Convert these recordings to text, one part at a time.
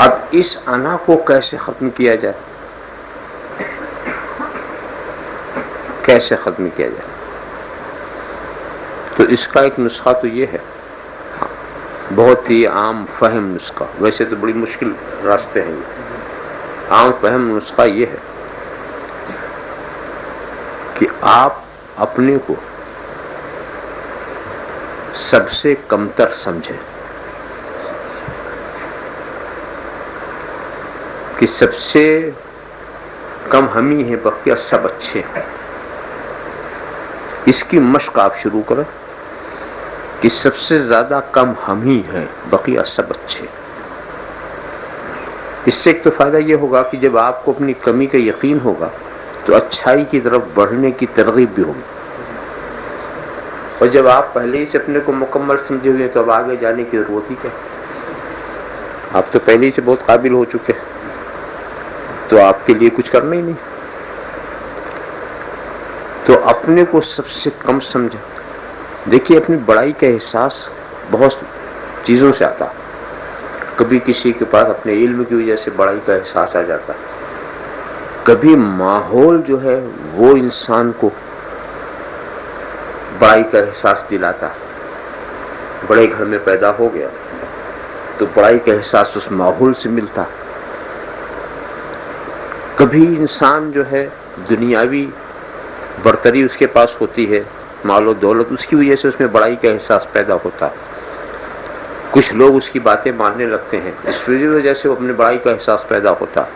اب اس انا کو کیسے ختم کیا جائے؟ کیسے ختم کیا جائے؟ تو اس کا ایک نسخہ تو یہ ہے، بہت ہی عام فہم نسخہ، ویسے تو بڑی مشکل راستے ہیں یہ، عام فہم نسخہ یہ ہے کہ آپ اپنے کو سب سے کمتر سمجھیں، کہ سب سے کم ہم ہی ہیں، بقیہ سب اچھے ہیں۔ اس کی مشق آپ شروع کریں کہ سب سے زیادہ کم ہم ہی ہیں، بقیہ سب اچھے۔ اس سے ایک تو فائدہ یہ ہوگا کہ جب آپ کو اپنی کمی کا یقین ہوگا تو اچھائی کی طرف بڑھنے کی ترغیب بھی ہوگی، اور جب آپ پہلے ہی سے اپنے کو مکمل سمجھے ہوئے ہیں تو اب آگے جانے کی ضرورت ہی کیا؟ آپ تو پہلے ہی سے بہت قابل ہو چکے ہیں، تو آپ کے لیے کچھ کرنا ہی نہیں۔ تو اپنے کو سب سے کم سمجھیں۔ دیکھیے، اپنی بڑائی کا احساس بہت چیزوں سے آتا ہے۔ کبھی کسی کے پاس اپنے علم کی وجہ سے بڑائی کا احساس آ جاتا ہے، کبھی ماحول جو ہے وہ انسان کو بڑائی کا احساس دلاتا ہے۔ بڑے گھر میں پیدا ہو گیا تو بڑائی کا احساس اس ماحول سے ملتا۔ کبھی انسان جو ہے دنیاوی برتری اس کے پاس ہوتی ہے، مال و دولت، اس کی وجہ سے اس میں بڑائی کا احساس پیدا ہوتا ہے۔ کچھ لوگ اس کی باتیں ماننے لگتے ہیں، اس وجہ سے وہ اپنے بڑائی کا احساس پیدا ہوتا ہے۔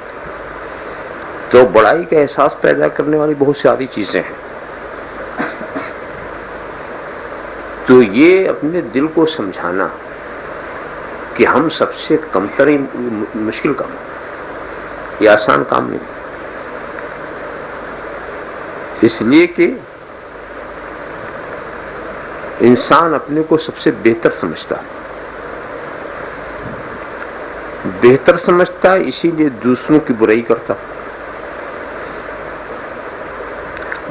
تو بڑائی کا احساس پیدا کرنے والی بہت ساری چیزیں ہیں۔ تو یہ اپنے دل کو سمجھانا کہ ہم سب سے کم ترین مشکل کام ہے، یہ آسان کام نہیں، اس لیے کہ انسان اپنے کو سب سے بہتر سمجھتا ہے۔ بہتر سمجھتا ہے، اسی لیے دوسروں کی برائی کرتا۔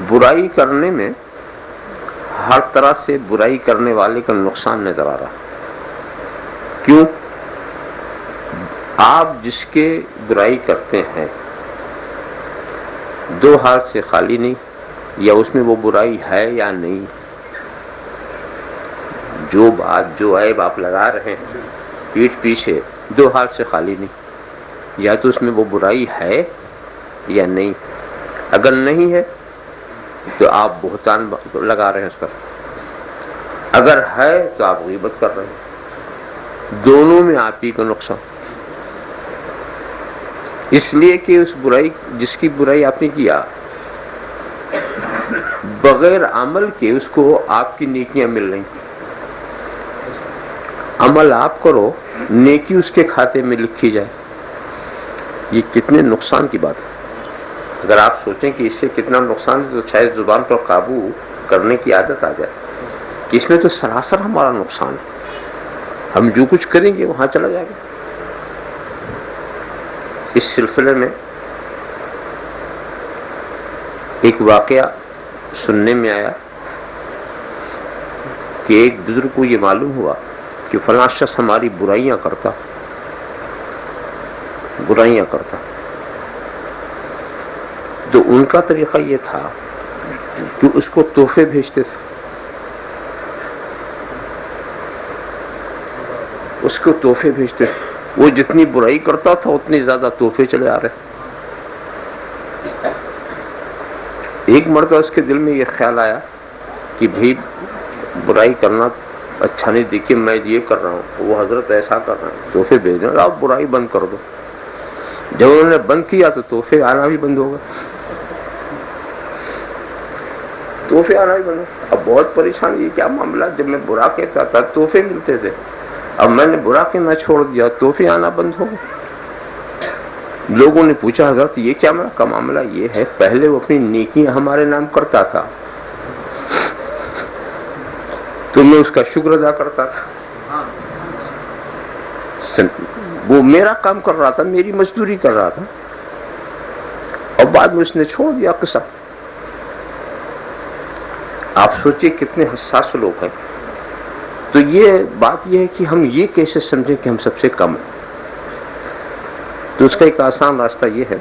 برائی کرنے میں ہر طرح سے برائی کرنے والے کا نقصان نظر آ رہا۔ کیوں؟ آپ جس کے برائی کرتے ہیں دو ہاتھ سے خالی نہیں، یا اس میں وہ برائی ہے یا نہیں، جو بات جو عیب آپ لگا رہے ہیں پیٹھ پیچھے، دو ہاتھ سے خالی نہیں، یا تو اس میں وہ برائی ہے یا نہیں۔ اگر نہیں ہے تو آپ بہتان لگا رہے ہیں اس پر، اگر ہے تو آپ غیبت کر رہے ہیں، دونوں میں آپ ہی کا نقصان۔ اس لیے کہ اس برائی، جس کی برائی آپ نے کیا، بغیر عمل کے اس کو آپ کی نیکیاں مل رہی۔ عمل آپ کرو، نیکی اس کے کھاتے میں لکھی جائے، یہ کتنے نقصان کی بات ہے۔ اگر آپ سوچیں کہ اس سے کتنا نقصان ہے تو شاید زبان پر قابو کرنے کی عادت آ جائے کہ اس میں تو سراسر ہمارا نقصان ہے، ہم جو کچھ کریں گے وہاں چلا جائے گا۔ اس سلسلے میں ایک واقعہ سننے میں آیا کہ ایک بزرگ کو یہ معلوم ہوا کہ فلاں شخص ہماری برائیاں کرتا۔ تو ان کا طریقہ یہ تھا کہ اس کو تحفے بھیجتے تھے، اس کو تحفے بھیجتے تھے۔ وہ جتنی برائی کرتا تھا اتنی زیادہ تحفے چلے آ رہے۔ ایک مرتبہ اس کے دل میں یہ خیال آیا کہ بھی برائی کرنا اچھا نہیں، دیکھیے میں یہ کر رہا ہوں، وہ حضرت ایسا کر رہے ہیں، تحفے بھیج رہے ہیں، آپ برائی بند کر دو۔ جب انہوں نے بند کیا تو تحفے آنا بھی بند ہوگا، تحفے آنا بھی بند ہوگا۔ اب بہت پریشان، یہ کیا معاملہ، جب میں برا کہتا تھا تحفے ملتے تھے، اب میں نے برا کہنا چھوڑ دیا، تحفے آنا بند ہو گئے۔ لوگوں نے پوچھا حضرت یہ کیا معاملہ؟ یہ ہے پہلے وہ اپنی نیکیاں ہمارے نام کرتا تھا تو میں اس کا شکر ادا کرتا تھا، وہ میرا کام کر رہا تھا، میری مزدوری کر رہا تھا، اور بعد میں اس نے چھوڑ دیا قصہ۔ آپ سوچئے کتنے حساس لوگ ہیں۔ تو یہ بات یہ ہے کہ ہم یہ کیسے سمجھیں کہ ہم سب سے کم ہیں۔ تو اس کا ایک آسان راستہ یہ ہے،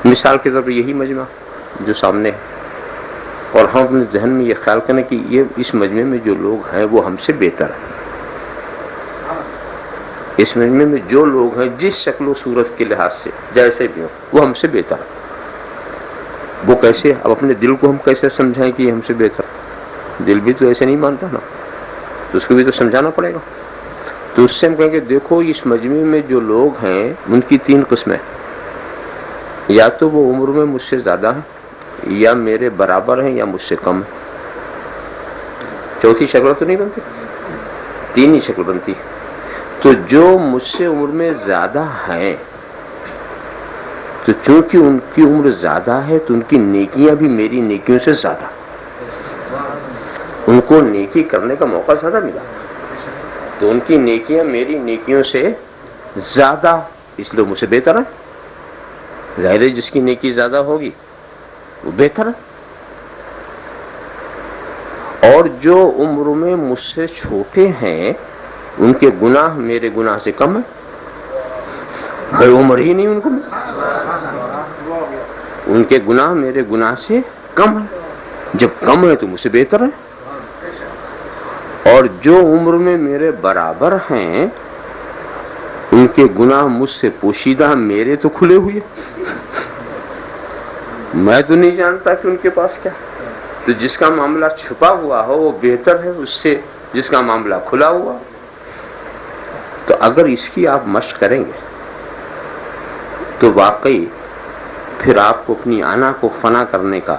مثال کے طور پر یہی مجمع جو سامنے ہے، اور ہم اپنے ذہن میں یہ خیال کریں کہ یہ اس مجمع میں جو لوگ ہیں وہ ہم سے بہتر ہیں، اس مجمع میں جو لوگ ہیں جس شکل و صورت کے لحاظ سے جیسے بھی ہوں وہ ہم سے بہتر ہیں۔ وہ کیسے؟ اب اپنے دل کو ہم کیسے سمجھائیں کہ یہ ہم سے بہتر ہے؟ دل بھی تو ایسے نہیں مانتا نا، تو اس کو بھی تو سمجھانا پڑے گا۔ تو اس سے ہم کہیں کہ دیکھو اس مجمع میں جو لوگ ہیں ان کی 3 قسمیں، یا تو وہ عمر میں مجھ سے زیادہ ہیں، یا میرے برابر ہیں، یا مجھ سے کم ہیں۔ چوتھی شکل تو نہیں بنتی، 3 ہی شکل بنتی۔ تو جو مجھ سے عمر میں زیادہ ہیں، تو چونکہ ان کی عمر زیادہ ہے تو ان کی نیکیاں بھی میری نیکیوں سے زیادہ، ان کو نیکی کرنے کا موقع زیادہ ملا، تو ان کی نیکیاں میری نیکیوں سے زیادہ، اس لیے مجھ سے بہتر ہے۔ ظاہر ہے جس کی نیکی زیادہ ہوگی وہ بہتر ہے۔ اور جو عمر میں مجھ سے چھوٹے ہیں ان کے گناہ میرے گناہ سے کم ہیں، بھائی عمر ہی نہیں ان کو، ان کے گناہ میرے گناہ سے کم ہیں، جب کم ہے تو مجھ سے بہتر ہے۔ اور جو عمر میں میرے برابر ہیں ان کے گناہ مجھ سے پوشیدہ، میرے تو کھلے ہوئے، میں تو نہیں جانتا کہ ان کے پاس کیا۔ تو جس کا معاملہ چھپا ہوا ہو وہ بہتر ہے اس سے جس کا معاملہ کھلا ہوا۔ تو اگر اس کی آپ مشق کریں گے تو واقعی پھر آپ کو اپنی انا کو فنا کرنے کا